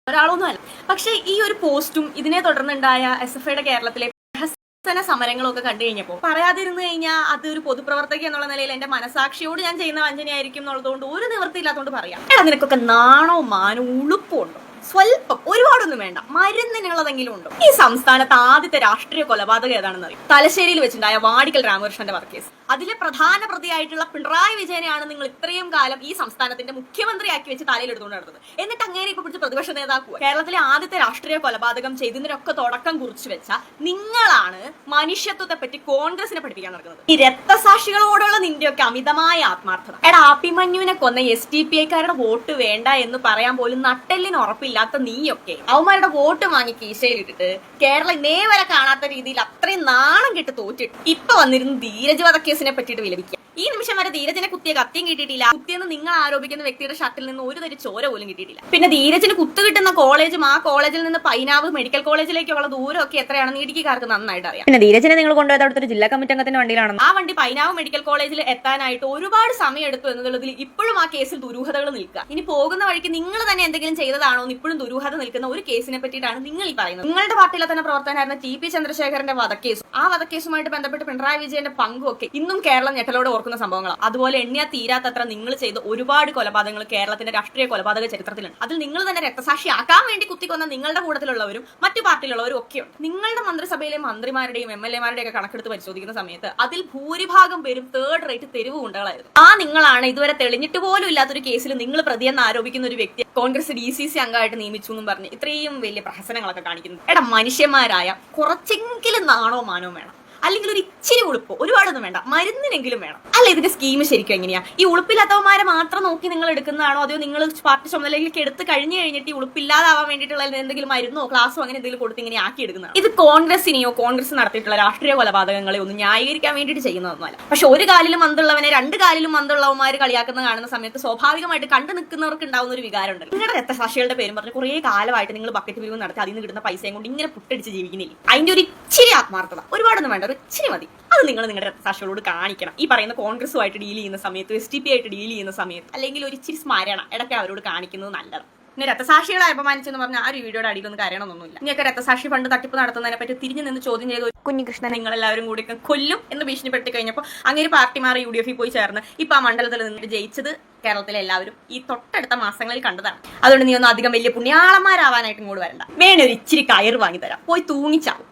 ഒരാളൊന്നുമല്ല. പക്ഷെ ഈ ഒരു പോസ്റ്റും ഇതിനെ തുടർന്നുണ്ടായ SFIയുടെ കേരളത്തിലെ പ്രഹസന സമരങ്ങളും ഒക്കെ കണ്ടു കഴിഞ്ഞപ്പോൾ പറയാതിരുന്നു കഴിഞ്ഞാൽ അത് ഒരു പൊതുപ്രവർത്തക എന്നുള്ള നിലയിൽ എന്റെ മനസാക്ഷിയോട് ഞാൻ ചെയ്യുന്ന വഞ്ചനയായിരിക്കും എന്നുള്ളതുകൊണ്ട് ഒരു നിവൃത്തിയില്ലാത്തതുകൊണ്ട് പറയാം. എടാ, നിനക്കൊക്കെ നാണോ മാനോ ഉളുപ്പുണ്ടോ? സ്വല്പം, ഒരുപാടൊന്നും വേണ്ട, മരുന്നിനുള്ളതെങ്കിലും ഉണ്ടോ? ഈ സംസ്ഥാനത്ത് ആദ്യത്തെ രാഷ്ട്രീയ കൊലപാതകം ഏതാണെന്ന് അറിയാം. തലശ്ശേരിയിൽ വെച്ചിട്ടുണ്ടായ വാടിക്കൽ രാമകൃഷ്ണന്റെ വധക്കേസ്. അതിലെ പ്രധാന പ്രതിയായിട്ടുള്ള പിണറായി വിജയനെയാണ് നിങ്ങൾ ഇത്രയും കാലം ഈ സംസ്ഥാനത്തിന്റെ മുഖ്യമന്ത്രിയാക്കി വെച്ച് തലയിലെടുത്തുകൊണ്ട് നടന്നത്. എന്നിട്ട് അങ്ങനെ ഇപ്പൊ പിടിച്ച് പ്രതിപക്ഷ നേതാക്കുക. കേരളത്തിലെ ആദ്യത്തെ രാഷ്ട്രീയ കൊലപാതകം ചെയ്തതിനൊക്കെ തുടക്കം കുറിച്ചു വെച്ച നിങ്ങളാണ് മനുഷ്യത്വത്തെ പറ്റി കോൺഗ്രസിനെ പഠിപ്പിക്കാൻ നടക്കുന്നത്. ഈ രക്തസാക്ഷികളോടുള്ള നിന്റെയൊക്കെ അമിതമായ ആത്മാർത്ഥത. എടാ, അഭിമന്യുവിനെ കൊന്ന SDPIക്കാരുടെ വോട്ട് വേണ്ട എന്ന് പറയാൻ പോലും നട്ടെല്ലിന് ഉറപ്പില്ലാത്ത നീയൊക്കെ അവന്മാരുടെ വോട്ട് വാങ്ങി കീശയിലിട്ടിട്ട് കേരളം ഇന്നേ വരെ കാണാത്ത രീതിയിൽ അത്രയും നാണം കെട്ട് തോറ്റിട്ട് ഇപ്പൊ വന്നിരുന്ന് ധീരജ് വധക്കേസിനെ പറ്റിയിട്ട് വിലപിക്കുക. ഈ നിമിഷം വരെ ധീരജിനെ കുത്തിയ കത്തിയും കിട്ടിയിട്ടില്ല. കുത്തിയെന്ന് നിങ്ങൾ ആരോപിക്കുന്ന വ്യക്തിയുടെ ഷട്ടിൽ നിന്ന് ഒരു തരി ചോര പോലും കിട്ടിയിട്ടില്ല. പിന്നെ ധീരജിന് കുത്തു കിട്ടുന്ന കോളേജും ആ കോളേജിൽ നിന്ന് പൈനാവ് മെഡിക്കൽ കോളേജിലേക്കുള്ള ദൂരമൊക്കെ എത്രയാണെന്ന് ഇടുക്കിക്കാർക്ക് നന്നായിട്ട് അറിയാം. പിന്നെ ധീരജിനെ നിങ്ങൾ കൊണ്ടുപോയത് അവിടുത്തെ ജില്ലാ കമ്മിറ്റി അംഗത്തിന്റെ വണ്ടിയിലാണെന്ന്. ആ വണ്ടി പൈനാവ് മെഡിക്കൽ കോളേജിൽ എത്താനായിട്ട് ഒരുപാട് സമയം എടുത്തു എന്നുള്ളതിൽ ഇപ്പോഴും ആ കേസിൽ ദുരൂഹതകൾ നിൽക്കുക. ഇനി പോകുന്ന വഴിക്ക് നിങ്ങൾ തന്നെ എന്തെങ്കിലും ചെയ്തതാണോ എന്ന് ഇപ്പോഴും ദുരൂഹത നിൽക്കുന്ന ഒരു കേസിനെ പറ്റിയിട്ടാണ് നിങ്ങൾ ഈ പറയുന്നത്. നിങ്ങളുടെ പാർട്ടിയിലെ തന്നെ പ്രവർത്തകനായിരുന്ന TP ചന്ദ്രശേഖരന്റെ വധക്കേസും ആ വധക്കേസുമായിട്ട് ബന്ധപ്പെട്ട് പിണറായി വിജയന്റെ പങ്കും ഒക്കെ ഇന്നും കേരളം ഞെട്ടലോടെ ഓർക്കുന്ന സംഭവങ്ങളാണ്. അതുപോലെ എണ്ണിയാ തീരാത്തത്ര നിങ്ങൾ ചെയ്ത ഒരുപാട് കൊലപാതകങ്ങൾ കേരളത്തിന്റെ രാഷ്ട്രീയ കൊലപാതക ചരിത്രത്തിലുണ്ട്. അതിൽ നിങ്ങൾ തന്നെ രക്തസാക്ഷിയാക്കാൻ വേണ്ടി കുത്തിക്കൊന്ന നിങ്ങളുടെ കൂട്ടത്തിലുള്ളവരും മറ്റു പാർട്ടിയിലുള്ളവരും ഒക്കെയുണ്ട്. നിങ്ങളുടെ മന്ത്രിസഭയിലെ മന്ത്രിമാരുടെയും MLA-മാരുടെയും ഒക്കെ കണക്കെടുത്ത് പരിശോധിക്കുന്ന സമയത്ത് അതിൽ ഭൂരിഭാഗം പേരും തേർഡ് റേറ്റ് തെരുവ് ഗുണ്ടകളായിരുന്നു. ആ നിങ്ങളാണ് ഇതുവരെ തെളിഞ്ഞിട്ട് പോലും ഇല്ലാത്തൊരു കേസിൽ നിങ്ങൾ പ്രതിയെന്ന് ആരോപിക്കുന്ന ഒരു വ്യക്തി കോൺഗ്രസ് DCC അംഗമായിട്ട് നിയമിച്ചു എന്നും പറഞ്ഞ് ഇത്രയും വലിയ പ്രഹസനങ്ങളൊക്കെ കാണിക്കുന്നത്. എടാ, മനുഷ്യന്മാരായ കുറച്ചെങ്കിലും നാണോ മാനോ വേണം. അല്ലെങ്കിൽ ഒരു ഇച്ചിരി ഉളുപ്പോ, ഒരുപാടൊന്നും വേണ്ട, മരുന്നിനെങ്കിലും വേണം. അല്ല, ഇതിന്റെ സ്കീം ശരിക്കും എങ്ങനെയാ? ഈ ഉളുപ്പില്ലാത്തവന്മാരെ മാത്രം നോക്കി നിങ്ങൾ എടുക്കുന്നതാണോ, അതോ നിങ്ങൾ പാർട്ടി ചുമതലയിലേക്ക് എടുത്ത് കഴിഞ്ഞ് ഈ ഉളുപ്പില്ലാതാവാൻ വേണ്ടിയിട്ടുള്ള എന്തെങ്കിലും മരുന്നോ ക്ലാസ്സോ അങ്ങനെ എന്തെങ്കിലും കൊടുത്ത് ഇങ്ങനെ ആക്കി എടുക്കുന്നതാണ്? ഇത് കോൺഗ്രസിനെയോ കോൺഗ്രസ് നടത്തിയിട്ടുള്ള രാഷ്ട്രീയ കൊലപാതകങ്ങളെ ഒന്നും ന്യായീകരിക്കാൻ വേണ്ടിയിട്ട് ചെയ്യുന്നതൊന്നുമല്ല. പക്ഷെ ഒരു കാലിലും മന്തുള്ളവനെ രണ്ട് കാലിലും മന്തുള്ളവന്മാർ കളിയാക്കുന്ന കാണുന്ന സമയത്ത് സ്വാഭാവികമായിട്ട് കണ്ടു നിൽക്കുന്നവർക്ക് ഉണ്ടാവുന്ന ഒരു വികാരം ഉണ്ടല്ലോ. നിങ്ങളുടെ രക്തസാക്ഷികളുടെ പേരും പറഞ്ഞ് കുറെ കാലമായിട്ട് നിങ്ങൾ ബക്കറ്റ് പിരിവ് നടത്തി അതിൽ നിന്ന് കിട്ടുന്ന പൈസയും കൊണ്ട് ഇങ്ങനെ പുട്ടടിച്ച് ജീവിക്കുന്നില്ല. അതിന്റെ ഒരു ഇച്ചിരി ആത്മാർത്ഥത, ഒരുപാടൊന്നും വേണ്ട, ഇച്ചിരി മതി. അത് നിങ്ങൾ നിങ്ങളുടെ രക്തസാക്ഷികളോട് കാണിക്കണം. ഈ പറയുന്ന കോൺഗ്രസുമായിട്ട് ഡീൽ ചെയ്യുന്ന സമയത്ത്, SDP ആയിട്ട് ഡീൽ ചെയ്യുന്ന സമയത്ത്, അല്ലെങ്കിൽ ഒരു ഇച്ചിരി സ്മരണ ഇടയ്ക്ക് അവരോട് കാണിക്കുന്നത് നല്ലതാണ്. പിന്നെ രക്തസാക്ഷികളെ അപമാനിച്ചെന്ന് പറഞ്ഞാൽ ആ ഒരു വീഡിയോയുടെ അടിയിലൊന്നും കാര്യമൊന്നുമില്ല. നിങ്ങൾക്ക് രക്തസാക്ഷി ഫണ്ട് തട്ടിപ്പ് നടത്തുന്നതിനെ പറ്റി തിരിഞ്ഞു നിന്ന് ചോദ്യം ചെയ്ത് കുഞ്ഞികൃഷ്ണൻ നിങ്ങളെല്ലാവരും കൂടി കൊല്ലും എന്ന് ഭീഷണിപ്പെടുത്തി കഴിഞ്ഞപ്പോൾ അങ്ങനെ പാർട്ടിമാർ UDF പോയി ചേർന്ന് ഇപ്പൊ ആ മണ്ഡലത്തിൽ നിന്ന് ജയിച്ചത് കേരളത്തിലെ എല്ലാവരും ഈ തൊട്ടടുത്ത മാസങ്ങളിൽ കണ്ടതാണ്. അതുകൊണ്ട് നീ ഒന്നും അധികം വലിയ പുണ്യാളന്മാരാവാനായിട്ട് ഇങ്ങോട്ട് വരണ്ട. വേണേ ഒരു ഇച്ചിരി കയറ് വാങ്ങി തരാം, പോയി തൂങ്ങിച്ചാവും.